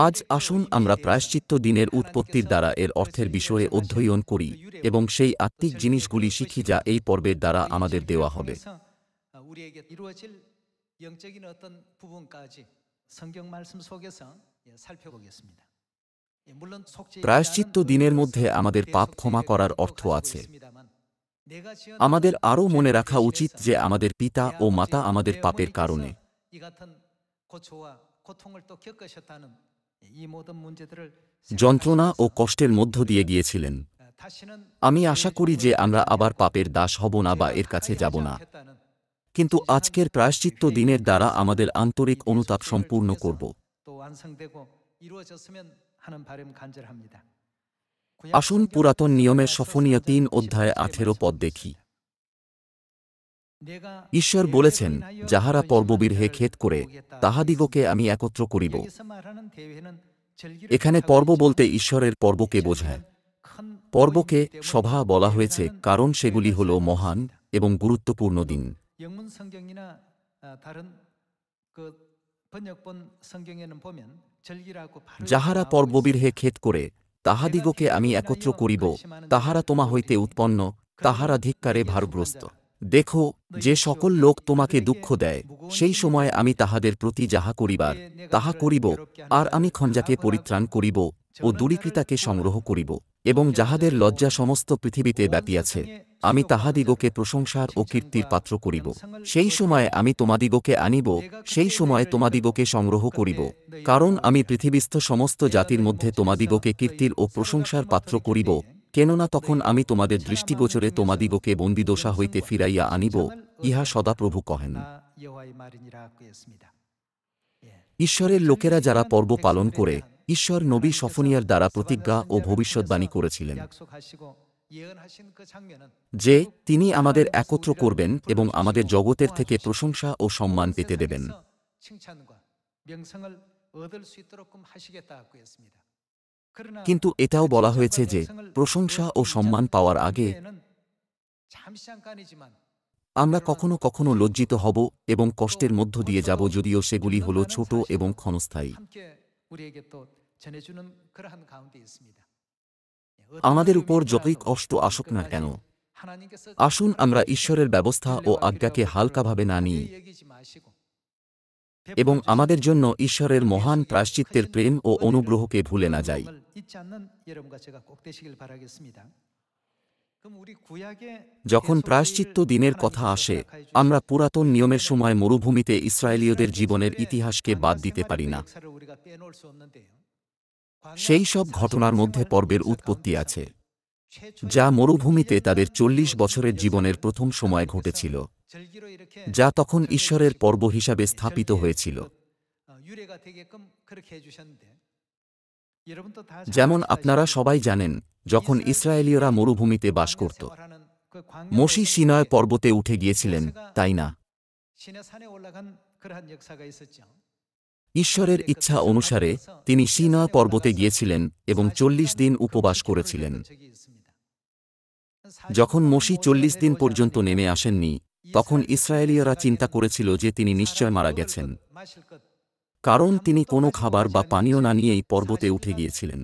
আজ আসুন আমরা প্রায়শ্চিত্ত দিনের উৎপত্তির দ্বারা এর অর্থের বিষয়ে অধ্যয়ন করি এবং সেই আত্মিক জিনিসগুলি শিখি যা এই পর্বের দ্বারা আমাদের দেওয়া হবে। প্রায়শ্চিত্ত দিনের মধ্যে আমাদের পাপ ক্ষমা করার অর্থ আছে। আমাদের আরও মনে রাখা উচিত যে আমাদের পিতা ও মাতা আমাদের পাপের কারণে যন্ত্রণা ও কষ্টের মধ্য দিয়ে গিয়েছিলেন। আমি আশা করি যে আমরা আবার পাপের দাস হব না বা এর কাছে যাব না, কিন্তু আজকের প্রায়শ্চিত্ত দিনের দ্বারা আমাদের আন্তরিক অনুতাপ সম্পূর্ণ করব। আসুন পুরাতন নিয়মের সফনীয় ৩ অধ্যায় ১৮ পদ দেখি। ঈশ্বর বলেছেন, যাহারা পর্ববিরহে খেদ করে তাহাদিগকে আমি একত্র করিব। এখানে পর্ব বলতে ঈশ্বরের পর্বকে বোঝায়। পর্বকে সভা বলা হয়েছে কারণ সেগুলি হল মহান এবং গুরুত্বপূর্ণ দিন। যাহারা পর্ববিরহে খেদ করে তাহাদিগকে আমি একত্র করিব, তাহারা তোমা হইতে উৎপন্ন, তাহারা ধিক্কারে ভারগ্রস্ত। দেখো, যে সকল লোক তোমাকে দুঃখ দেয়, সেই সময় আমি তাহাদের প্রতি যাহা করিবার তাহা করিব, আর আমি খঞ্জাকে পরিত্রাণ করিব ও দূরীকৃতাকে সংগ্রহ করিব, এবং যাহাদের লজ্জা সমস্ত পৃথিবীতে ব্যাপিয়াছে, আমি তাহাদিগকে প্রশংসার ও কীর্তির পাত্র করিব। সেই সময় আমি তোমাদিগকে আনিব, সেই সময় তোমাদিগকে সংগ্রহ করিব, কারণ আমি পৃথিবীস্থ সমস্ত জাতির মধ্যে তোমাদিগকে কীর্তির ও প্রশংসার পাত্র করিব, কেননা তখন আমি তোমাদের দৃষ্টিগোচরে তোমাদিগকে বন্দিদশা হইতে ফিরাইয়া আনিব, ইহা সদাপ্রভু কহেন। ঈশ্বরের লোকেরা যারা পর্ব পালন করে, ঈশ্বর নবী সফনিয়ার দ্বারা প্রতিজ্ঞা ও ভবিষ্যদ্বাণী করেছিলেন যে তিনি আমাদের একত্র করবেন এবং আমাদের জগতের থেকে প্রশংসা ও সম্মান পেতে দেবেন। কিন্তু এটাও বলা হয়েছে যে প্রশংসা ও সম্মান পাওয়ার আগে আমরা কখনো কখনো লজ্জিত হব এবং কষ্টের মধ্য দিয়ে যাব, যদিও সেগুলি হল ছোট এবং ক্ষণস্থায়ী। আমাদের উপর যতই কষ্ট আসুক না কেন, আসুন আমরা ঈশ্বরের ব্যবস্থা ও আজ্ঞাকে হালকাভাবে না নিই এবং আমাদের জন্য ঈশ্বরের মহান প্রায়শ্চিত্তের প্রেম ও অনুগ্রহকে ভুলে না যাই। যখন প্রায়শ্চিত্ত দিনের কথা আসে, আমরা পুরাতন নিয়মের সময় মরুভূমিতে ইসরায়েলীয়দের জীবনের ইতিহাসকে বাদ দিতে পারি না। সেই সব ঘটনার মধ্যে পর্বের উৎপত্তি আছে, যা মরুভূমিতে তাদের ৪০ বছরের জীবনের প্রথম সময় ঘটেছিল, যা তখন ঈশ্বরের পর্ব হিসাবে স্থাপিত হয়েছিল। যেমন আপনারা সবাই জানেন, যখন ইসরায়েলীয়রা মরুভূমিতে বাস করত, মোশি সিনাই পর্বতে উঠে গিয়েছিলেন, তাই না? ঈশ্বরের ইচ্ছা অনুসারে তিনি সিনাই পর্বতে গিয়েছিলেন এবং ৪০ দিন উপবাস করেছিলেন। যখন মোশি ৪০ দিন পর্যন্ত নেমে আসেননি, তখন ইসরায়েলীয়রা চিন্তা করেছিল যে তিনি নিশ্চয় মারা গেছেন, কারণ তিনি কোনো খাবার বা পানীয় না নিয়েই পর্বতে উঠে গিয়েছিলেন।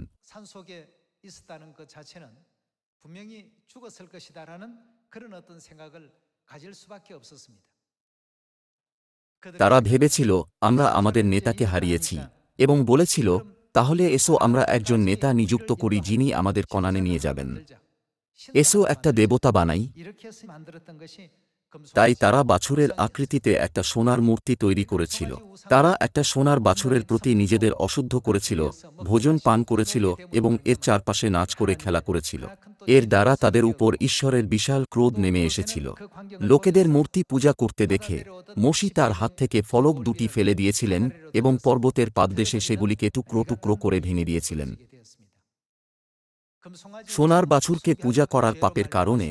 তারা ভেবেছিল আমরা আমাদের নেতাকে হারিয়েছি এবং বলেছিল, তাহলে এসো আমরা একজন নেতা নিযুক্ত করি যিনি আমাদের কনানে নিয়ে যাবেন। এসো একটা দেবতা বানাই। তাই তারা বাছুরের আকৃতিতে একটা সোনার মূর্তি তৈরি করেছিল। তারা একটা সোনার বাছুরের প্রতি নিজেদের অশুদ্ধ করেছিল, ভোজন পান করেছিল এবং এর চারপাশে নাচ করে খেলা করেছিল। এর দ্বারা তাদের উপর ঈশ্বরের বিশাল ক্রোধ নেমে এসেছিল। লোকেদের মূর্তি পূজা করতে দেখে মোশি তার হাত থেকে ফলক দুটি ফেলে দিয়েছিলেন এবং পর্বতের পাদদেশে সেগুলিকে টুকরো টুকরো করে ভেঙে দিয়েছিলেন। সোনার বাছুরকে পূজা করার পাপের কারণে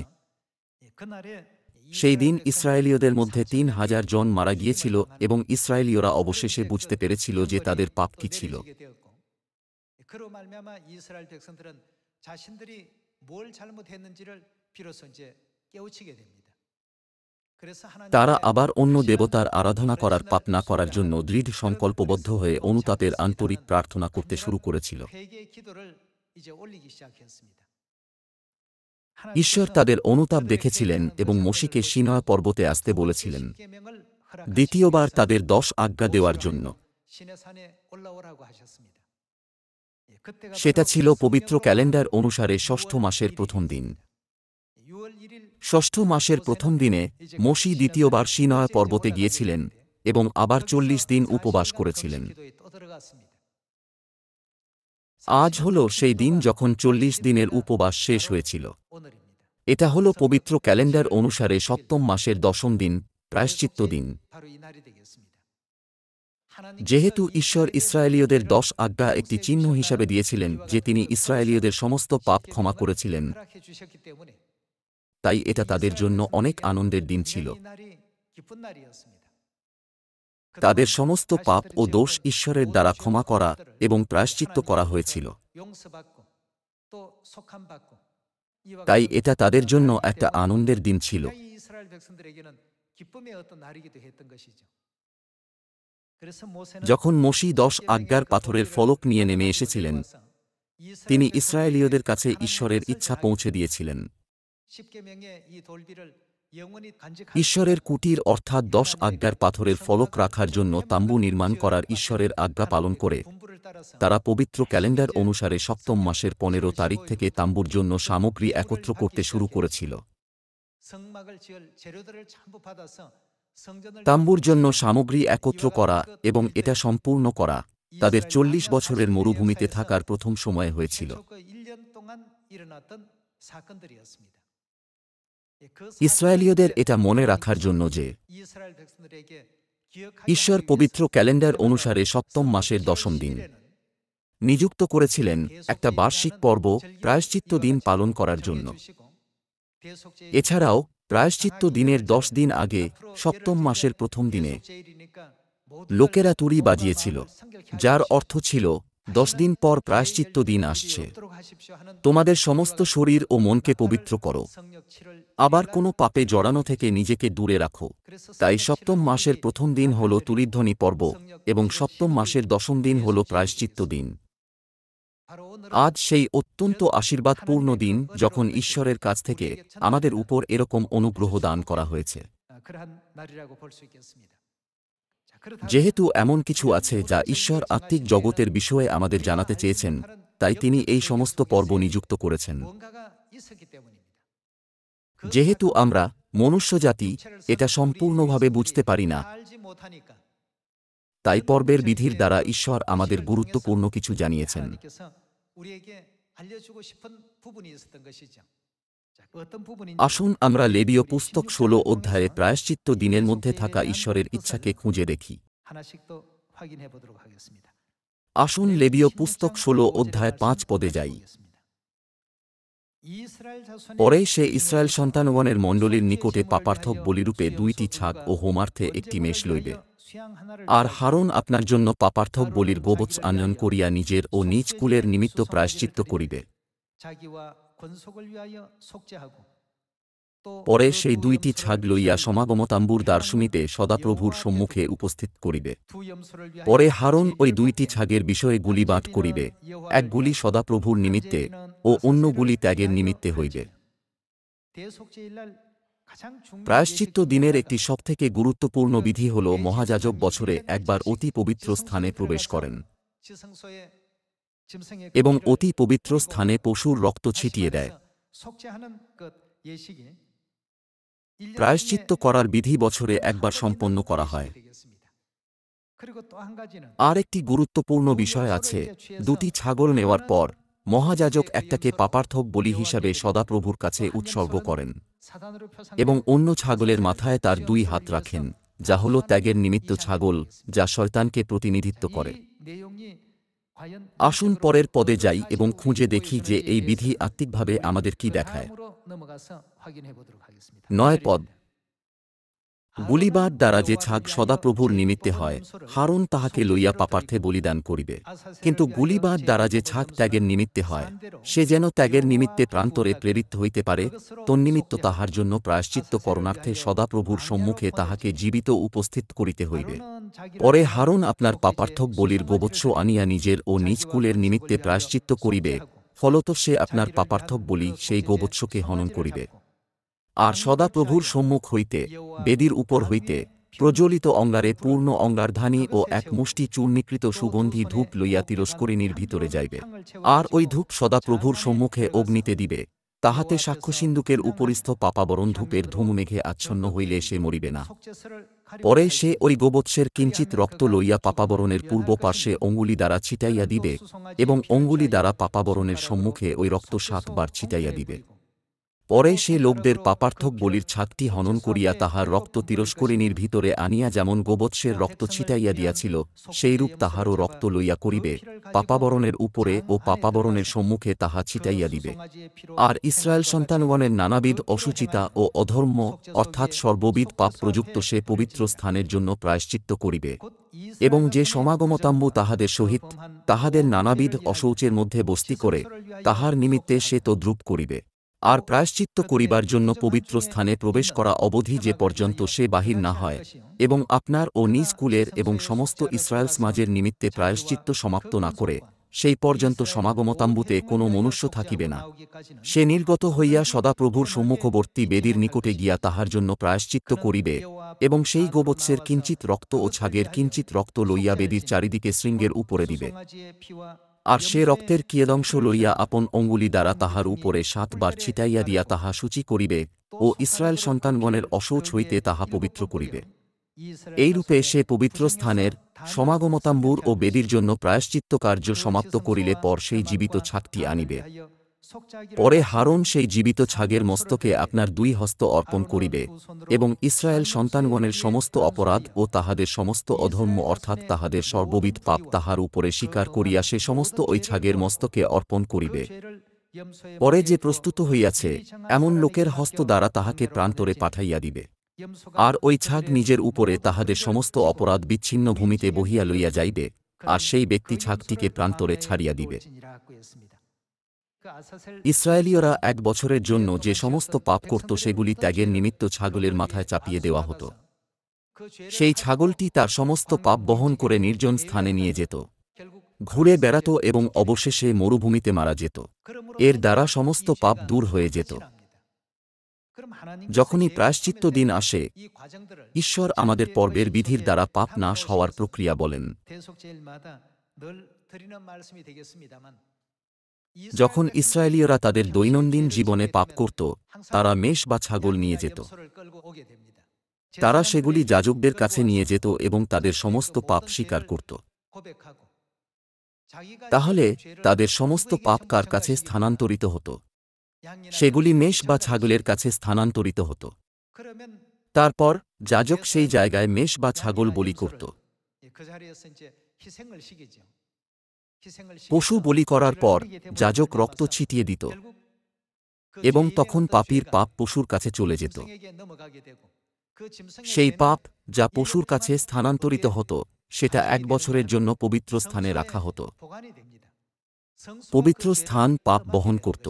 সেই দিন ইসরায়েলীয়দের মধ্যে ৩,০০০ জন মারা গিয়েছিল এবং ইসরায়েলীয়রা অবশেষে বুঝতে পেরেছিল যে তাদের পাপ কি ছিল। তারা আবার অন্য দেবতার আরাধনা করার পাপ না করার জন্য দৃঢ় সংকল্পবদ্ধ হয়ে অনুতাপের আন্তরিক প্রার্থনা করতে শুরু করেছিল। ঈশ্বর তাদের অনুতাপ দেখেছিলেন এবং মোশিকে সিনয় পর্বতে আসতে বলেছিলেন, দ্বিতীয়বার তাদের 10 আজ্ঞা দেওয়ার জন্য। সেটা ছিল পবিত্র ক্যালেন্ডার অনুসারে ষষ্ঠ মাসের প্রথম দিন। ষষ্ঠ মাসের প্রথম দিনে মোশি দ্বিতীয়বার সিনয় পর্বতে গিয়েছিলেন এবং আবার 40 দিন উপবাস করেছিলেন। আজ হল সেই দিন যখন 40 দিনের উপবাস শেষ হয়েছিল। এটা হল পবিত্র ক্যালেন্ডার অনুসারে সপ্তম মাসের 10ম দিন, প্রায়শ্চিত্ত দিন। যেহেতু ঈশ্বর ইসরায়েলীয়দের 10 আজ্ঞা একটি চিহ্ন হিসাবে দিয়েছিলেন যে তিনি ইসরায়েলীয়দের সমস্ত পাপ ক্ষমা করেছিলেন, তাই এটা তাদের জন্য অনেক আনন্দের দিন ছিল। তাদের সমস্ত পাপ ও দোষ ঈশ্বরের দ্বারা ক্ষমা করা এবং প্রায়শ্চিত্ত করা হয়েছিল। তাই এটা তাদের জন্য একটা আনন্দের দিন ছিল। যখন মোশি 10 আজ্ঞার পাথরের ফলক নিয়ে নেমে এসেছিলেন, তিনি ইসরায়েলীয়দের কাছে ঈশ্বরের ইচ্ছা পৌঁছে দিয়েছিলেন। ঈশ্বরের কুটির অর্থাৎ 10 আজ্ঞার পাথরের ফলক রাখার জন্য তাম্বু নির্মাণ করার ঈশ্বরের আজ্ঞা পালন করে তারা পবিত্র ক্যালেন্ডার অনুসারে সপ্তম মাসের 15 তারিখ থেকে তাম্বুর জন্য সামগ্রী একত্র করতে শুরু করেছিল। তাম্বুর জন্য সামগ্রী একত্র করা এবং এটা সম্পূর্ণ করা তাদের 40 বছরের মরুভূমিতে থাকার প্রথম সময় হয়েছিল। ইসরায়েলীয়দের এটা মনে রাখার জন্য যে ঈশ্বর পবিত্র ক্যালেন্ডার অনুসারে সপ্তম মাসের 10ম দিন নিযুক্ত করেছিলেন একটা বার্ষিক পর্ব প্রায়শ্চিত্ত দিন পালন করার জন্য। এছাড়াও প্রায়শ্চিত্ত দিনের 10 দিন আগে সপ্তম মাসের প্রথম দিনে লোকেরা তুড়ি বাজিয়েছিল, যার অর্থ ছিল 10 দিন পর প্রায়শ্চিত্ত দিন আসছে, তোমাদের সমস্ত শরীর ও মনকে পবিত্র করো, আবার কোনো পাপে জড়ানো থেকে নিজেকে দূরে রাখো। তাই সপ্তম মাসের প্রথম দিন হল তুলিধ্বনি পর্ব এবং সপ্তম মাসের 10ম দিন হল প্রায়শ্চিত্ত দিন। আজ সেই অত্যন্ত আশীর্বাদপূর্ণ দিন যখন ঈশ্বরের কাছ থেকে আমাদের উপর এরকম অনুগ্রহ দান করা হয়েছে। যেহেতু এমন কিছু আছে যা ঈশ্বর আত্মিক জগতের বিষয়ে আমাদের জানাতে চেয়েছেন, তাই তিনি এই সমস্ত পর্ব নিযুক্ত করেছেন। যেহেতু আমরা মনুষ্যজাতি এটা সম্পূর্ণভাবে বুঝতে পারি না, তাই পর্বের বিধির দ্বারা ঈশ্বর আমাদের গুরুত্বপূর্ণ কিছু জানিয়েছেন। আসুন আমরা লেবীয় পুস্তক 16 অধ্যায়ে প্রায়শ্চিত্ত দিনের মধ্যে থাকা ঈশ্বরের ইচ্ছাকে খুঁজে দেখি। আসুন লেবীয় পুস্তক 16 অধ্যায় 5 পদে যাই। পরে সে ইসরায়েল সন্তানগণের মণ্ডলীর নিকটে পাপার্থক বলিরূপে 2টি ছাগ ও হোমার্থে একটি মেষ লইবে। আর হারন আপনার জন্য পাপার্থক বলির গোবৎস আনয়ন করিয়া নিজের ও নিজ কুলের নিমিত্ত প্রায়শ্চিত্ত করিবে। পরে সেই 2টি ছাগ লইয়া সমাগমতাম্বুর দ্বারসীমীতে সদাপ্রভুর সম্মুখে উপস্থিত করিবে। পরে হারন ওই 2টি ছাগের বিষয়ে গুলিবাঁট করিবে, এক গুলি সদাপ্রভুর নিমিত্তে ও অন্য গুলি ত্যাগের নিমিত্তে হইবে। প্রায়শ্চিত্ত দিনের একটি সবথেকে গুরুত্বপূর্ণ বিধি হল মহাযাজক বছরে একবার অতি পবিত্র স্থানে প্রবেশ করেন এবং অতি পবিত্র স্থানে পশুর রক্ত ছিটিয়ে দেয়। প্রায়শ্চিত্ত করার বিধি বছরে একবার সম্পন্ন করা হয়। আর একটি গুরুত্বপূর্ণ বিষয় আছে, 2টি ছাগল নেওয়ার পর মহাযাজক একটাকে পাপার্থক বলি হিসাবে সদাপ্রভুর কাছে উৎসর্গ করেন এবং অন্য ছাগলের মাথায় তার 2 হাত রাখেন, যা হল ত্যাগের নিমিত্ত ছাগল, যা শয়তানকে প্রতিনিধিত্ব করে। আসুন পরের পদে যাই এবং খুঁজে দেখি যে এই বিধি আত্মিকভাবে আমাদের কি দেখায়। 9 পদ। গুলিবাদ দ্বারা যে ছাগ সদাপ্রভুর নিমিত্তে হয়, হারুন তাহাকে লইয়া পাপার্থে বলিদান করিবে। কিন্তু গুলিবাদ দ্বারা যে ছাগ ত্যাগের নিমিত্তে হয়, সে যেন ত্যাগের নিমিত্তে প্রান্তরে প্রেরিত হইতে পারে, তন্নিমিত্ত তাহার জন্য প্রায়শ্চিত্ত করণার্থে সদাপ্রভুর সম্মুখে তাহাকে জীবিত উপস্থিত করিতে হইবে। পরে হারুন আপনার পাপার্থক বলির গোবৎস আনিয়া নিজের ও নিজ কুলের নিমিত্তে প্রায়শ্চিত্ত করিবে, ফলত সে আপনার পাপার্থক বলি সেই গোবৎসকে হনন করিবে। আর সদাপ্রভুর সম্মুখ হইতে, বেদীর উপর হইতে, প্রজ্বলিত অঙ্গারে পূর্ণ অঙ্গারধানী ও এক মুষ্টি চূর্ণীকৃত সুগন্ধি ধূপ লইয়া তিরস্করিণীর ভিতরে যাইবে। আর ওই ধূপ সদাপ্রভুর সম্মুখে অগ্নিতে দিবে, তাহাতে সাক্ষ্যসিন্ধুকের উপরিস্থ পাপাবরণ ধূপের ধূমমেঘে আচ্ছন্ন হইলে সে মরিবে না। পরে সে ওই গোবৎসের কিঞ্চিত রক্ত লইয়া পাপাবরণের পূর্ব পার্শ্বে অঙ্গুলি দ্বারা ছিটাইয়া দিবে, এবং অঙ্গুলি দ্বারা পাপাবরণের সম্মুখে ওই রক্ত 7 বার ছিটাইয়া দিবে। পরে সে লোকদের পাপার্থক বলির ছাগটি হনন করিয়া তাহার রক্ত তিরস্করিণীর ভিতরে আনিয়া যেমন গোবৎসের রক্ত ছিটাইয়া দিয়াছিল, সেইরূপ তাহারও রক্ত লইয়া করিবে, পাপাবরণের উপরে ও পাপাবরণের সম্মুখে তাহা ছিটাইয়া দিবে। আর ইসরায়েল সন্তানগণের নানাবিধ অসুচিতা ও অধর্ম অর্থাৎ সর্ববিধ পাপ প্রযুক্ত সে পবিত্র স্থানের জন্য প্রায়শ্চিত্ত করিবে, এবং যে সমাগমতাম্বু তাহাদের সহিত তাহাদের নানাবিধ অশৌচের মধ্যে বস্তি করে, তাহার নিমিত্তে সে তদ্রূপ করিবে। আর প্রায়শ্চিত্ত করিবার জন্য পবিত্র স্থানে প্রবেশ করা অবধি যে পর্যন্ত সে বাহির না হয়, এবং আপনার ও নিজ কুলের এবং সমস্ত ইসরায়েল সমাজের নিমিত্তে প্রায়শ্চিত্ত সমাপ্ত না করে, সেই পর্যন্ত সমাগমতাম্বুতে কোনো মনুষ্য থাকিবে না। সে নির্গত হইয়া সদাপ্রভুর সম্মুখবর্তী বেদীর নিকটে গিয়া তাহার জন্য প্রায়শ্চিত্ত করিবে, এবং সেই গোবৎসের কিঞ্চিত রক্ত ও ছাগের কিঞ্চিত রক্ত লইয়া বেদীর চারিদিকে শৃঙ্গের উপরে দিবে। আর সে রক্তের কিয়দংশ লইয়া আপন অঙ্গুলি দ্বারা তাহার উপরে 7 বার ছিটাইয়া দিয়া তাহা সূচি করিবে, ও ইসরায়েল সন্তানগণের অশৌচ হইতে তাহা পবিত্র করিবে। এইরূপে সে পবিত্র স্থানের, সমাগমতাম্বুর ও বেদীর জন্য প্রায়শ্চিত্ত কার্য সমাপ্ত করিলে পর সেই জীবিত ছাগটি আনিবে। পরে হারুন সেই জীবিত ছাগের মস্তকে আপনার 2 হস্ত অর্পণ করিবে, এবং ইসরায়েল সন্তানগণের সমস্ত অপরাধ ও তাহাদের সমস্ত অধর্ম অর্থাৎ তাহাদের সর্ববিধ পাপ তাহার উপরে স্বীকার করিয়া সে সমস্ত ওই ছাগের মস্তকে অর্পণ করিবে। পরে যে প্রস্তুত হইয়াছে, এমন লোকের হস্ত দ্বারা তাহাকে প্রান্তরে পাঠাইয়া দিবে। আর ওই ছাগ নিজের উপরে তাহাদের সমস্ত অপরাধ বিচ্ছিন্ন ভূমিতে বহিয়া লইয়া যাইবে, আর সেই ব্যক্তি ছাগটিকে প্রান্তরে ছাড়িয়া দিবে। ইসরায়েলীয়রা 1 বছরের জন্য যে সমস্ত পাপ করত সেগুলি ত্যাগের নিমিত্ত ছাগলের মাথায় চাপিয়ে দেওয়া হতো। সেই ছাগলটি তার সমস্ত পাপ বহন করে নির্জন স্থানে নিয়ে যেত, ঘুরে বেড়াত এবং অবশেষে মরুভূমিতে মারা যেত। এর দ্বারা সমস্ত পাপ দূর হয়ে যেত। যখনই প্রায়শ্চিত্ত দিন আসে, ঈশ্বর আমাদের পর্বের বিধির দ্বারা পাপ নাশ হওয়ার প্রক্রিয়া বলেন। যখন ইসরায়েলীয়রা তাদের দৈনন্দিন জীবনে পাপ করত, তারা মেষ বা ছাগল নিয়ে যেত। তারা সেগুলি যাজকদের কাছে নিয়ে যেত এবং তাদের সমস্ত পাপ স্বীকার করত। তাহলে তাদের সমস্ত পাপ কার কাছে স্থানান্তরিত হতো? সেগুলি মেষ বা ছাগলের কাছে স্থানান্তরিত হতো। তারপর যাজক সেই জায়গায় মেষ বা ছাগল বলি করত। পশু বলি করার পর যাজক রক্ত ছিটিয়ে দিত, এবং তখন পাপীর পাপ পশুর কাছে চলে যেত। সেই পাপ যা পশুর কাছে স্থানান্তরিত হতো, সেটা 1 বছরের জন্য পবিত্র স্থানে রাখা হতো। পবিত্র স্থান পাপ বহন করত।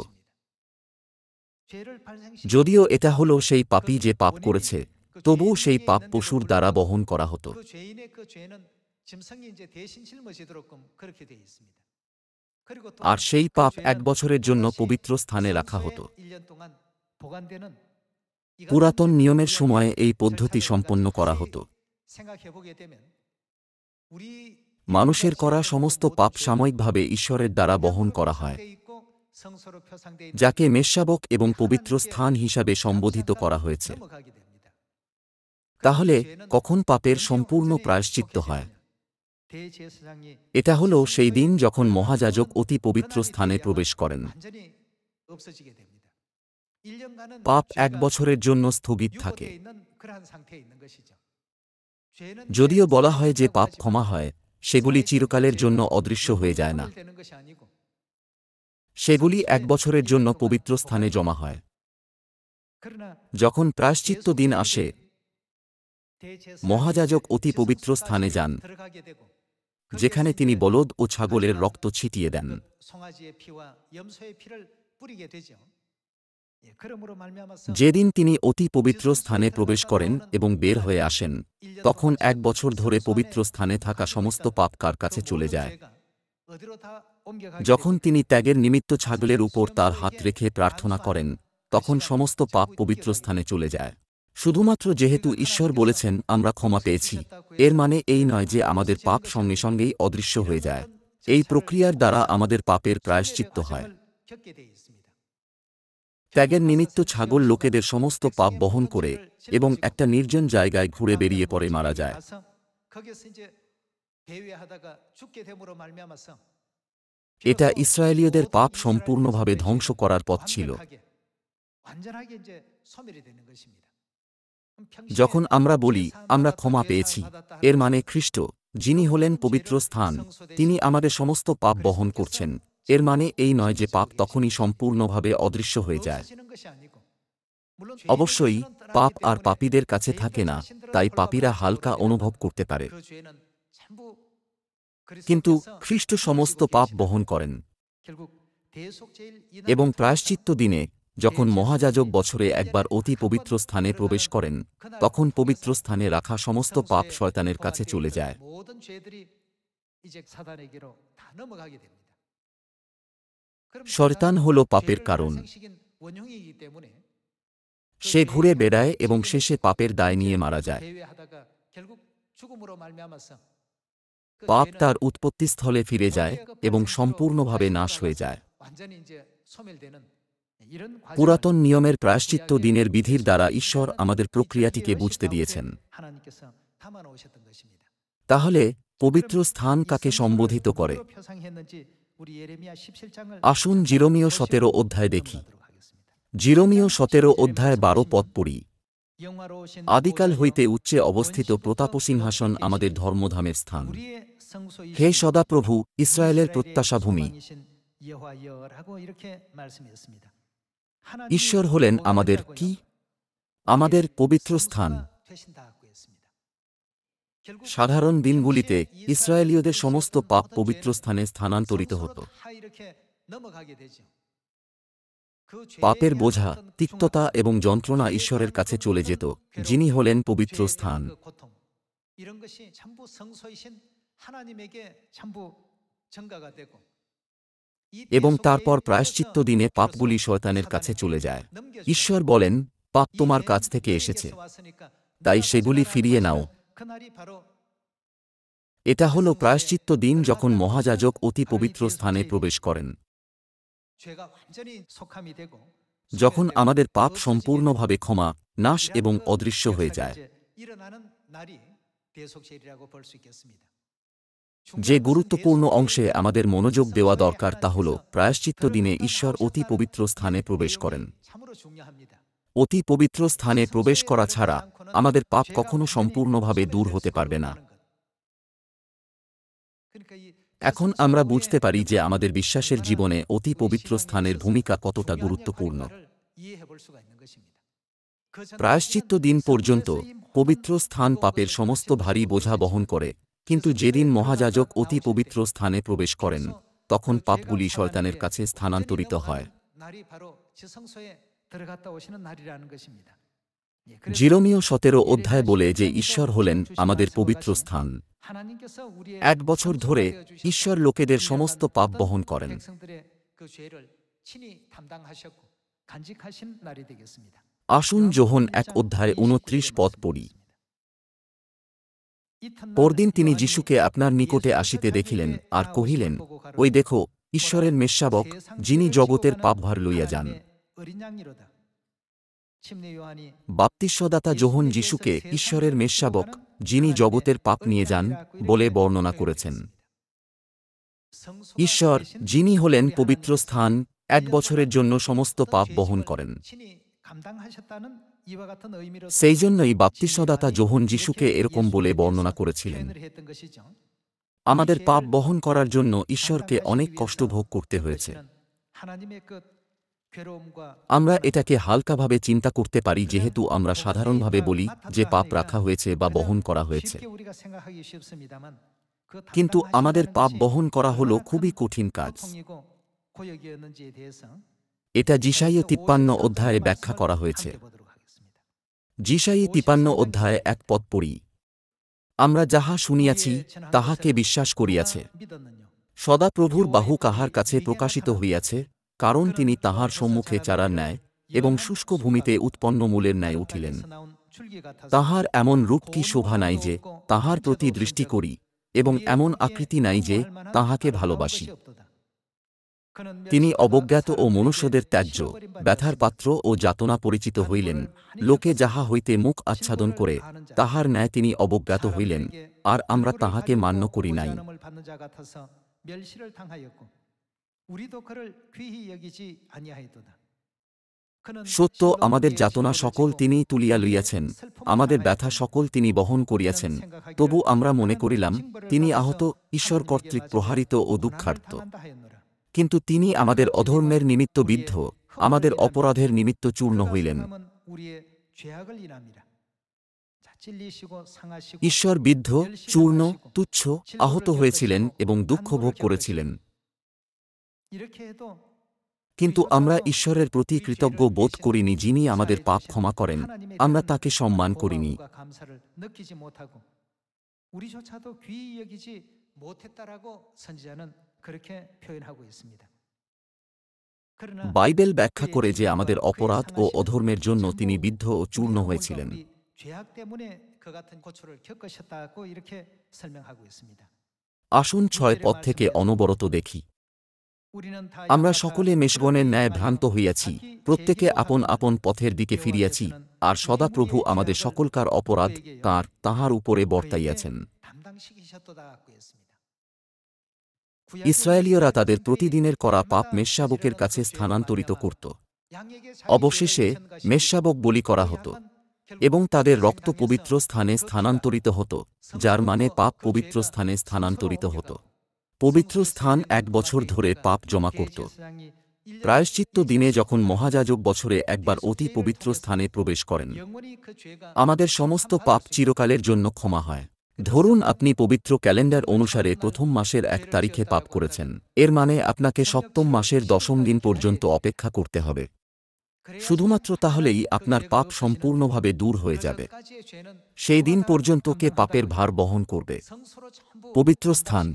যদিও এটা হলো সেই পাপী যে পাপ করেছে, তবুও সেই পাপ পশুর দ্বারা বহন করা হতো। আর সেই পাপ 1 বছরের জন্য পবিত্র স্থানে রাখা হতো। পুরাতন নিয়মের সময়ে এই পদ্ধতি সম্পন্ন করা হতো। মানুষের করা সমস্ত পাপ সাময়িকভাবে ঈশ্বরের দ্বারা বহন করা হয়, যাকে মেষশাবক এবং পবিত্র স্থান হিসাবে সম্বোধিত করা হয়েছে। তাহলে কখন পাপের সম্পূর্ণ প্রায়শ্চিত্ত হয়? এটা হলো সেই দিন যখন মহাযাজক অতি পবিত্র স্থানে প্রবেশ করেন। পাপ 1 বছরের জন্য স্থগিত থাকে। যদিও বলা হয় যে পাপ ক্ষমা হয়, সেগুলি চিরকালের জন্য অদৃশ্য হয়ে যায় না। সেগুলি 1 বছরের জন্য পবিত্র স্থানে জমা হয়। যখন প্রায়শ্চিত্ত দিন আসে, মহাযাজক অতি পবিত্র স্থানে যান, যেখানে তিনি বলদ ও ছাগলের রক্ত ছিটিয়ে দেন। যেদিন তিনি অতি পবিত্র স্থানে প্রবেশ করেন এবং বের হয়ে আসেন, তখন 1 বছর ধরে পবিত্র স্থানে থাকা সমস্ত পাপ কার কাছে চলে যায়। যখন তিনি ত্যাগের নিমিত্ত ছাগলের উপর তার হাত রেখে প্রার্থনা করেন, তখন সমস্ত পাপ পবিত্র স্থানে চলে যায়। শুধুমাত্র যেহেতু ঈশ্বর বলেছেন আমরা ক্ষমা পেয়েছি, এর মানে এই নয় যে আমাদের পাপ সঙ্গে সঙ্গেই অদৃশ্য হয়ে যায়। এই প্রক্রিয়ার দ্বারা আমাদের পাপের প্রায়শ্চিত্ত হয়। ত্যাগের নিমিত্ত ছাগল লোকেদের সমস্ত পাপ বহন করে এবং একটা নির্জন জায়গায় ঘুরে বেরিয়ে পড়ে মারা যায়। এটা ইসরায়েলীয়দের পাপ সম্পূর্ণভাবে ধ্বংস করার পথ ছিল। যখন আমরা বলি আমরা ক্ষমা পেয়েছি, এর মানে খ্রিস্ট, যিনি হলেন পবিত্র স্থান, তিনি আমাদের সমস্ত পাপ বহন করছেন। এর মানে এই নয় যে পাপ তখনই সম্পূর্ণভাবে অদৃশ্য হয়ে যায়। অবশ্যই পাপ আর পাপীদের কাছে থাকে না, তাই পাপীরা হালকা অনুভব করতে পারে। কিন্তু খ্রিস্ট সমস্ত পাপ বহন করেন এবং প্রায়শ্চিত্ত দিনে যখন মহাযাজক বছরে একবার অতি পবিত্র স্থানে প্রবেশ করেন, তখন পবিত্র স্থানে রাখা সমস্ত পাপ শয়তানের কাছে চলে যায়। শয়তান হল পাপের কারণ। সে ঘুরে বেড়ায় এবং শেষে পাপের দায় নিয়ে মারা যায়। পাপ তার উৎপত্তিস্থলে ফিরে যায় এবং সম্পূর্ণভাবে নাশ হয়ে যায়। পুরাতন নিয়মের প্রায়শ্চিত্ত দিনের বিধির দ্বারা ঈশ্বর আমাদের প্রক্রিয়াটিকে বুঝতে দিয়েছেন। তাহলে পবিত্র স্থান কাকে সম্বোধিত করে? আসুন জিরমীয় 17 অধ্যায় দেখি। জিরমীয় 17 অধ্যায় 12 পদ পড়ি। আদিকাল হইতে উচ্চে অবস্থিত প্রতাপসিংহাসন আমাদের ধর্মধামের স্থান। হে সদাপ্রভু, ইসরায়েলের প্রত্যাশাভূমি। ঈশ্বর হলেন আমাদের কি? আমাদের পবিত্র স্থান। সাধারণ দিনগুলিতে ইসরায়েলীয়দের সমস্ত পাপ পবিত্র স্থানে স্থানান্তরিত হতো। পাপের বোঝা, তিক্ততা এবং যন্ত্রণা ঈশ্বরের কাছে চলে যেত, যিনি হলেন পবিত্র স্থান। এবং তারপর প্রায়শ্চিত্ত দিনে পাপগুলি শয়তানের কাছে চলে যায়। ঈশ্বর বলেন, পাপ তোমার কাছ থেকে এসেছে, তাই সেগুলি ফিরিয়ে নাও। এটা হল প্রায়শ্চিত্ত দিন যখন মহাযাজক অতি পবিত্র স্থানে প্রবেশ করেন। যখন আমাদের পাপ সম্পূর্ণভাবে ক্ষমা, নাশ এবং অদৃশ্য হয়ে যায়। যে গুরুত্বপূর্ণ অংশে আমাদের মনোযোগ দেওয়া দরকার তা হল প্রায়শ্চিত্ত দিনে ঈশ্বর অতি পবিত্র স্থানে প্রবেশ করেন। অতি পবিত্র স্থানে প্রবেশ করা ছাড়া আমাদের পাপ কখনো সম্পূর্ণভাবে দূর হতে পারবে না। এখন আমরা বুঝতে পারি যে আমাদের বিশ্বাসের জীবনে অতি পবিত্র স্থানের ভূমিকা কতটা গুরুত্বপূর্ণ। প্রায়শ্চিত্ত দিন পর্যন্ত পবিত্র স্থান পাপের সমস্ত ভারী বোঝা বহন করে, কিন্তু যেদিন মহাযাজক অতি পবিত্র স্থানে প্রবেশ করেন, তখন পাপগুলি শয়তানের কাছে স্থানান্তরিত হয়। জিরমীয় 17 অধ্যায় বলে যে ঈশ্বর হলেন আমাদের পবিত্র স্থান। 1 বছর ধরে ঈশ্বর লোকেদের সমস্ত পাপ বহন করেন। আসুন যোহন 1 অধ্যায় 29 পদ পড়ি। পরদিন তিনি যিশুকে আপনার নিকটে আসিতে দেখিলেন আর কহিলেন, ওই দেখো, ঈশ্বরের মেষশাবক, যিনি জগতের পাপভার লইয়া যান। বাপ্তিস্মদাতা যোহন যিশুকে ঈশ্বরের মেষশাবক, যিনি জগতের পাপ নিয়ে যান, বলে বর্ণনা করেছেন। ঈশ্বর, যিনি হলেন পবিত্র স্থান, 1 বছরের জন্য সমস্ত পাপ বহন করেন। সেই জন্যই বাপ্তিস্মদাতা যোহন যিশুকে এরকম বলে বর্ণনা করেছিলেন। আমাদের পাপ বহন করার জন্য ঈশ্বরকে অনেক কষ্ট ভোগ করতে হয়েছে। আমরা এটাকে হালকাভাবে চিন্তা করতে পারি যেহেতু আমরা সাধারণভাবে বলি যে পাপ রাখা হয়েছে বা বহন করা হয়েছে, কিন্তু আমাদের পাপ বহন করা হল খুবই কঠিন কাজ। এটা যিশাইয় 53 অধ্যায়ে ব্যাখ্যা করা হয়েছে। যিশাইয় 53 অধ্যায়ে এক পদ পড়ি, আমরা যাহা শুনিয়াছি তাহাকে বিশ্বাস করিয়াছে। সদাপ্রভুর বাহু কাহার কাছে প্রকাশিত হইয়াছে, কারণ তিনি তাহার সম্মুখে চারার ন্যায় এবং শুষ্ক ভূমিতে উৎপন্ন মূলের ন্যায় উঠিলেন। তাহার এমন রূপ কি শোভা নাই যে তাহার প্রতি দৃষ্টি করি, এবং এমন আকৃতি নাই যে তাহাকে ভালোবাসি। তিনি অবজ্ঞাত ও মনুষ্যদের ত্যায্য, ব্যথার পাত্র ও যাতনা পরিচিত হইলেন। লোকে যাহা হইতে মুখ আচ্ছাদন করে তাহার ন্যায় তিনি অবজ্ঞাত হইলেন, আর আমরা তাহাকে মান্য করি নাই। সত্য, আমাদের যাতনা সকল তিনিই তুলিয়া লইয়াছেন, আমাদের ব্যথা সকল তিনি বহন করিয়াছেন। তবু আমরা মনে করিলাম তিনি আহত, ঈশ্বর কর্তৃক প্রহারিত ও দুঃখার্ত। কিন্তু তিনি আমাদের অধর্মের নিমিত্ত বিদ্ধ, আমাদের অপরাধের নিমিত্ত চূর্ণ হইলেন। ঈশ্বর বিদ্ধ, চূর্ণ, তুচ্ছ, আহত হয়েছিলেন এবং দুঃখ ভোগ করেছিলেন। কিন্তু আমরা ঈশ্বরের প্রতি কৃতজ্ঞ বোধ করিনি যিনি আমাদের পাপ ক্ষমা করেন, আমরা তাকে সম্মান করিনি। বাইবেল ব্যাখ্যা করে যে আমাদের অপরাধ ও অধর্মের জন্য তিনি বিদ্ধ ও চূর্ণ হয়েছিলেন। আসুন 6 পদ থেকে অনবরত দেখি। আমরা সকলে মেষগণের ন্যায় ভ্রান্ত হইয়াছি, প্রত্যেকে আপন আপন পথের দিকে ফিরিয়াছি, আর সদাপ্রভু আমাদের সকলকার অপরাধ তাহার উপরে বর্তাইয়াছেন। ইসরায়েলীয়রা তাদের প্রতিদিনের করা পাপ মেষশাবকের কাছে স্থানান্তরিত করত। অবশেষে মেষশাবক বলি করা হতো এবং তাদের রক্ত পবিত্র স্থানে স্থানান্তরিত হতো, যার মানে পাপ পবিত্র স্থানে স্থানান্তরিত হতো। পবিত্র স্থান 1 বছর ধরে পাপ জমা করত। প্রায়শ্চিত্ত দিনে যখন মহাযাজক বছরে একবার অতি পবিত্র স্থানে প্রবেশ করেন, আমাদের সমস্ত পাপ চিরকালের জন্য ক্ষমা হয়। ধরুন আপনি পবিত্র ক্যালেন্ডার অনুসারে প্রথম মাসের 1 তারিখে পাপ করেছেন, এর মানে আপনাকে সপ্তম মাসের 10ম দিন পর্যন্ত অপেক্ষা করতে হবে। শুধুমাত্র তাহলেই আপনার পাপ সম্পূর্ণভাবে দূর হয়ে যাবে। সেই দিন পর্যন্ত কে পাপের ভার বহন করবে? পবিত্র স্থান।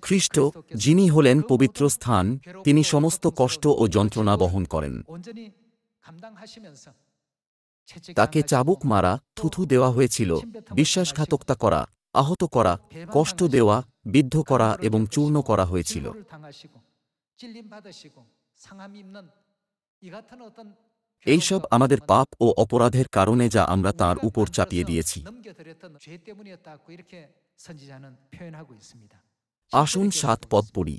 খ্রিস্ট, যিনি হলেন পবিত্র স্থান, তিনি সমস্ত কষ্ট ও যন্ত্রণা বহন করেন। তাকে চাবুক মারা, থুথু দেওয়া হয়েছিল, বিশ্বাসঘাতকতা করা, আহত করা, কষ্ট দেওয়া, বিদ্ধ করা এবং চূর্ণ করা হয়েছিল। এইসব আমাদের পাপ ও অপরাধের কারণে যা আমরা তাঁর উপর চাপিয়ে দিয়েছি। আসুন 7 পদ পড়ি।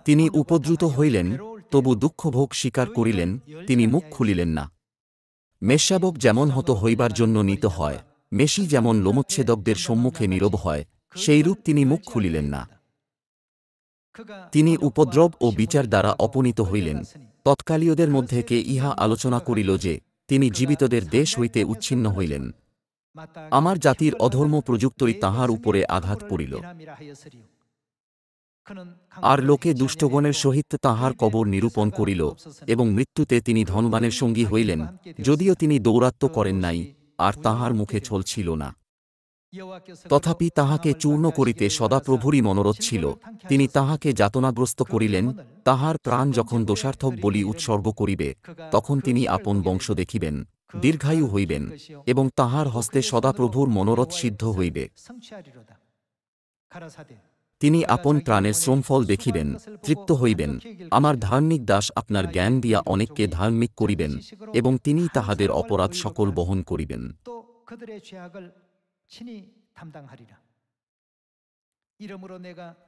তিনি উপদ্রুত হইলেন, তবু দুঃখভোগ স্বীকার করিলেন, তিনি মুখ খুলিলেন না। মেষশাবক যেমন হত হইবার জন্য নীত হয়, মেষী যেমন লোমচ্ছেদকদের সম্মুখে নীরব হয়, সেইরূপ তিনি মুখ খুলিলেন না। তিনি উপদ্রব ও বিচার দ্বারা অপনীত হইলেন। তৎকালীয়দের মধ্যে কে ইহা আলোচনা করিল যে তিনি জীবিতদের দেশ হইতে উচ্ছিন্ন হইলেন। আমার জাতির অধর্ম প্রযুক্তই তাহার উপরে আঘাত পড়িল। আর লোকে দুষ্টগণের সহিত তাহার কবর নিরূপণ করিল, এবং মৃত্যুতে তিনি ধনবানের সঙ্গী হইলেন, যদিও তিনি দৌরাত্ম্য করেন নাই, আর তাহার মুখে ছল ছিল না। তথাপি তাহাকে চূর্ণ করিতে সদাপ্রভুরই মনোরথ ছিল। তিনি তাহাকে যাতনাগ্রস্ত করিলেন। তাহার প্রাণ যখন দোষার্থক বলি উৎসর্গ করিবে, তখন তিনি আপন বংশ দেখিবেন, দীর্ঘায়ু হইবেন, এবং তাহার হস্তে সদাপ্রভুর মনোরথ সিদ্ধ হইবে। তিনি আপন প্রাণের শ্রমফল দেখিবেন, তৃপ্ত হইবেন। আমার ধার্মিক দাস আপনার জ্ঞান দিয়া অনেককে ধার্মিক করিবেন, এবং তিনি তাহাদের অপরাধ সকল বহন করিবেন।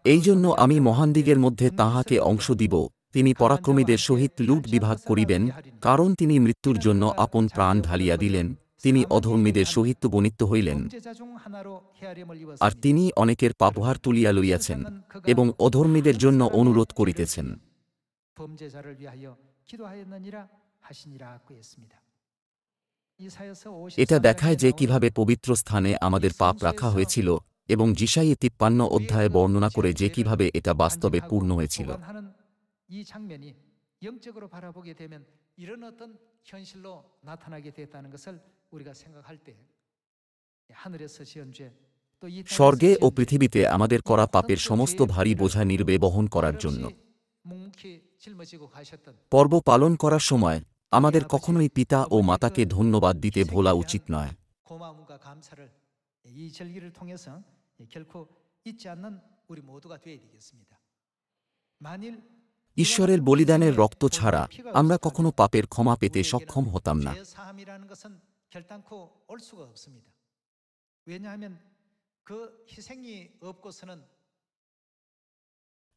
এই জন্য আমি মহানদিগের মধ্যে তাহাকে অংশ দিব। তিনি পরাক্রমীদের সহিত লুট বিভাগ করিবেন, কারণ তিনি মৃত্যুর জন্য আপন প্রাণ ঢালিয়া দিলেন, তিনি অধর্মীদের সহিত বনিত্য হইলেন, আর তিনি অনেকের পাপভার তুলিয়া লইয়াছেন এবং অধর্মীদের জন্য অনুরোধ করিতেছেন। এটা দেখায় যে কিভাবে পবিত্র স্থানে আমাদের পাপ রাখা হয়েছিল এবং যিশাইয়ে 53 অধ্যায়ে বর্ণনা করে যে কিভাবে এটা বাস্তবে পূর্ণ হয়েছিল। স্বর্গে ও পৃথিবীতে আমাদের করা পাপের সমস্ত ভারী বোঝা নির্বে বহন করার জন্য পর্ব পালন করার সময় আমাদের কখনোই পিতা ও মাতাকে ধন্যবাদ দিতে ভোলা উচিত নয়। ঈশ্বরের বলিদানের রক্ত ছাড়া আমরা কখনো পাপের ক্ষমা পেতে সক্ষম হতাম না।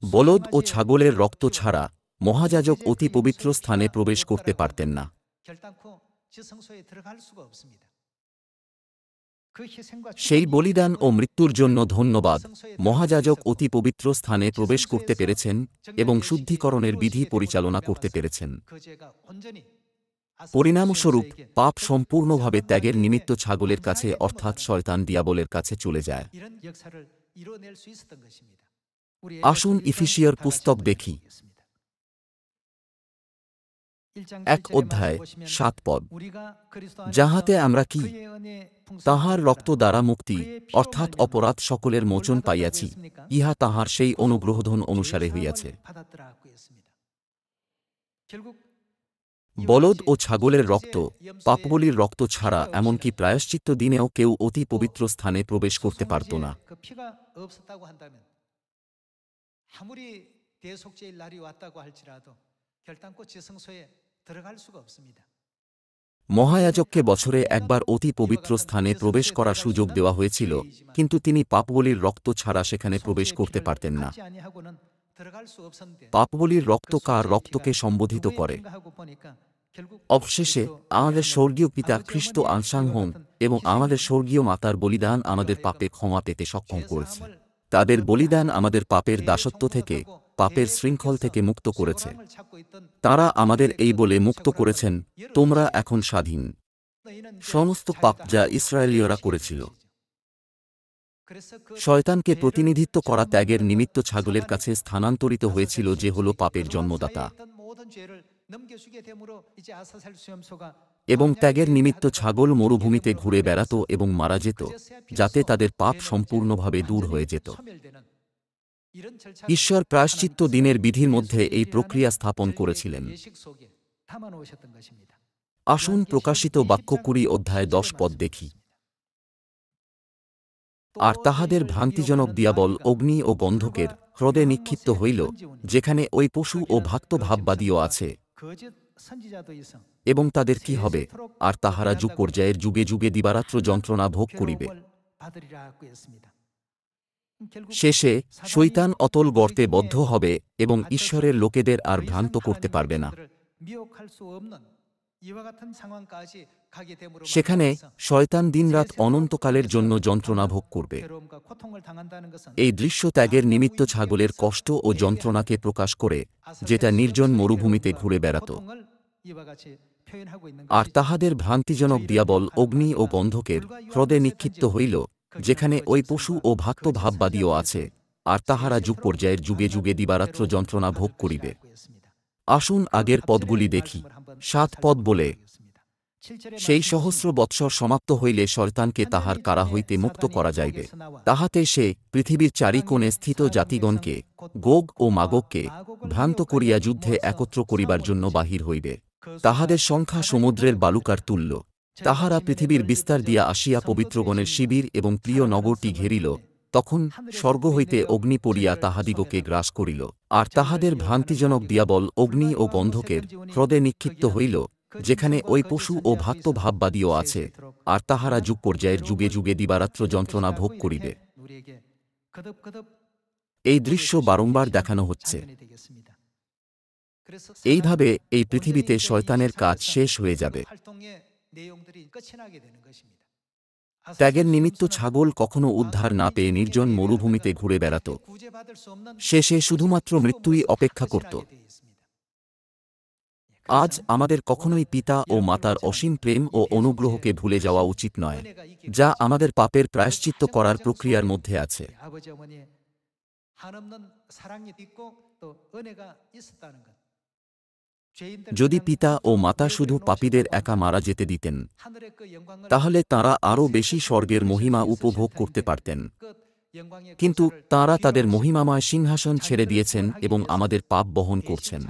বলদ ও ছাগলের রক্ত ছাড়া মহাযাজক অতি পবিত্র স্থানে প্রবেশ করতে পারতেন না। সেই বলিদান ও মৃত্যুর জন্য ধন্যবাদ, মহাযাজক অতি পবিত্র স্থানে প্রবেশ করতে পেরেছেন এবং শুদ্ধিকরণের বিধি পরিচালনা করতে পেরেছেন। পরিণামস্বরূপ পাপ সম্পূর্ণভাবে ত্যাগের নিমিত্ত ছাগলের কাছে অর্থাৎ শয়তান দিয়াবলের কাছে চলে যায়। আসুন ইফিসিয়ার পুস্তক দেখি। 1 অধ্যায় 7 পদ। যাহাতে আমরা কি তাহার রক্ত দ্বারা মুক্তি অর্থাৎ অপরাধ সকলের মোচন পাইয়াছি, ইহা তাহার সেই অনুগ্রহধন অনুসারে হইয়াছে। বলদ ও ছাগলের রক্ত, পাপবলির রক্ত ছাড়া এমনকি প্রায়শ্চিত্ত দিনেও কেউ অতি পবিত্র স্থানে প্রবেশ করতে পারত না। মহায়াজককে বছরে একবার অতি পবিত্র স্থানে প্রবেশ করার সুযোগ দেওয়া হয়েছিল, কিন্তু তিনি পাপবলির রক্ত ছাড়া সেখানে প্রবেশ করতে পারতেন না। পাপবলির রক্ত কার রক্তকে সম্বোধিত করে? অবশেষে আমাদের স্বর্গীয় পিতা খ্রিস্ট আনসাং হন এবং আমাদের স্বর্গীয় মাতার বলিদান আমাদের পাপে ক্ষমা পেতে সক্ষম করেছে। তাদের বলিদান আমাদের পাপের দাসত্ব থেকে, পাপের শৃঙ্খল থেকে মুক্ত করেছে। তারা আমাদের এই বলে মুক্ত করেছেন, তোমরা এখন স্বাধীন। সমস্ত পাপ যা ইসরায়েলীয়রা করেছিল, শয়তানকে প্রতিনিধিত্ব করা ত্যাগের নিমিত্ত ছাগলের কাছে স্থানান্তরিত হয়েছিল, যে হল পাপের জন্মদাতা, এবং ত্যাগের নিমিত্ত ছাগল মরুভূমিতে ঘুরে বেড়াত এবং মারা যেত, যাতে তাদের পাপ সম্পূর্ণভাবে দূর হয়ে যেত। ঈশ্বর প্রায়শ্চিত্ত দিনের বিধির মধ্যে এই প্রক্রিয়া স্থাপন করেছিলেন। আসুন প্রকাশিত বাক্য 20 অধ্যায় 10 পদ দেখি। আর তাহাদের ভ্রান্তিজনক দিয়াবল অগ্নি ও গন্ধকের হ্রদে নিক্ষিপ্ত হইল, যেখানে ওই পশু ও ভক্ত ভাববাদীও আছে। এবং তাদের কি হবে? আর তাহারা যুগ পর্যায়ের যুগে যুগে দিবারাত্র যন্ত্রণা ভোগ করিবে। শেষে শয়তান অতল গর্তে বদ্ধ হবে এবং ঈশ্বরের লোকেদের আর ভ্রান্ত করতে পারবে না। সেখানে শয়তান দিনরাত অনন্তকালের জন্য যন্ত্রণা ভোগ করবে। এই দৃশ্য ত্যাগের নিমিত্ত ছাগলের কষ্ট ও যন্ত্রণাকে প্রকাশ করে, যেটা নির্জন মরুভূমিতে ঘুরে বেড়াত। আর তাহাদের ভ্রান্তিজনক দিয়াবল অগ্নি ও গন্ধকের হ্রদে নিক্ষিপ্ত হইল, যেখানে ওই পশু ও ভক্ত ভাববাদীও আছে, আর তাহারা যুগ পর্যায়ের যুগে যুগে দিবারাত্র যন্ত্রণা ভোগ করিবে। আসুন আগের পদগুলি দেখি। 7 পদ বলে, সেই সহস্র বৎসর সমাপ্ত হইলে শয়তানকে তাহার কারা হইতে মুক্ত করা যাইবে। তাহাতে সে পৃথিবীর চারিকোণে স্থিত জাতিগণকে, গোগ ও মাগোগকে ভ্রান্ত করিয়া যুদ্ধে একত্র করিবার জন্য বাহির হইবে। তাহাদের সংখ্যা সমুদ্রের বালুকার তুল্য। তাহারা পৃথিবীর বিস্তার দিয়া আসিয়া পবিত্রগণের শিবির এবং প্রিয় নগরটি ঘেরিল। তখন স্বর্গ হইতে অগ্নি পড়িয়া তাহাদিগকে গ্রাস করিল। আর তাহাদের ভ্রান্তিজনক দিয়াবল অগ্নি ও গন্ধকের হ্রদে নিক্ষিপ্ত হইল, যেখানে ওই পশু ও ভক্ত ভাববাদীও আছে, আর তাহারা যুগ পর্যায়ের যুগে যুগে দিবারাত্র যন্ত্রণা ভোগ করিবে। এই দৃশ্য বারংবার দেখানো হচ্ছে। এইভাবে এই পৃথিবীতে শয়তানের কাজ শেষ হয়ে যাবে। ত্যাগের নিমিত্ত ছাগল কখনো উদ্ধার না পেয়ে নির্জন মরুভূমিতে ঘুরে বেড়াত। শেষে শুধুমাত্র মৃত্যুই অপেক্ষা করত। আজ আমাদের কখনোই পিতা ও মাতার অসীম প্রেম ও অনুগ্রহকে ভুলে যাওয়া উচিত নয়, যা আমাদের পাপের প্রায়শ্চিত্ত করার প্রক্রিয়ার মধ্যে আছে। যদি পিতা ও মাতা শুধু পাপীদের একা মারা যেতে দিতেন, তাহলে তাঁরা আরও বেশি স্বর্গের মহিমা উপভোগ করতে পারতেন। কিন্তু তাঁরা তাদের মহিমাময় সিংহাসন ছেড়ে দিয়েছেন এবং আমাদের পাপ বহন করছেন।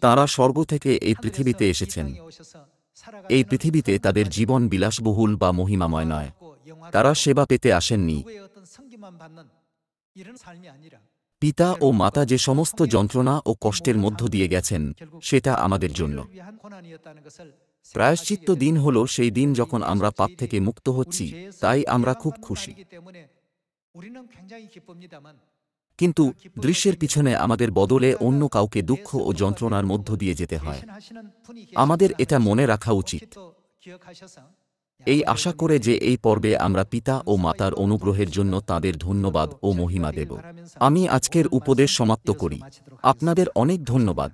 তাঁরা স্বর্গ থেকে এই পৃথিবীতে এসেছেন। এই পৃথিবীতে তাদের জীবন বিলাসবহুল বা মহিমাময় নয়। তারা সেবা পেতে আসেননি। পিতা ও মাতা যে সমস্ত যন্ত্রণা ও কষ্টের মধ্য দিয়ে গেছেন, সেটা আমাদের জন্য। প্রায়শ্চিত্ত দিন হল সেই দিন যখন আমরা পাপ থেকে মুক্ত হচ্ছি, তাই আমরা খুব খুশি। কিন্তু দৃশ্যের পিছনে আমাদের বদলে অন্য কাউকে দুঃখ ও যন্ত্রণার মধ্য দিয়ে যেতে হয়। আমাদের এটা মনে রাখা উচিত। এই আশা করে যে এই পর্বে আমরা পিতা ও মাতার অনুগ্রহের জন্য তাঁদের ধন্যবাদ ও মহিমা দেব। আমি আজকের উপদেশ সমাপ্ত করি। আপনাদের অনেক ধন্যবাদ।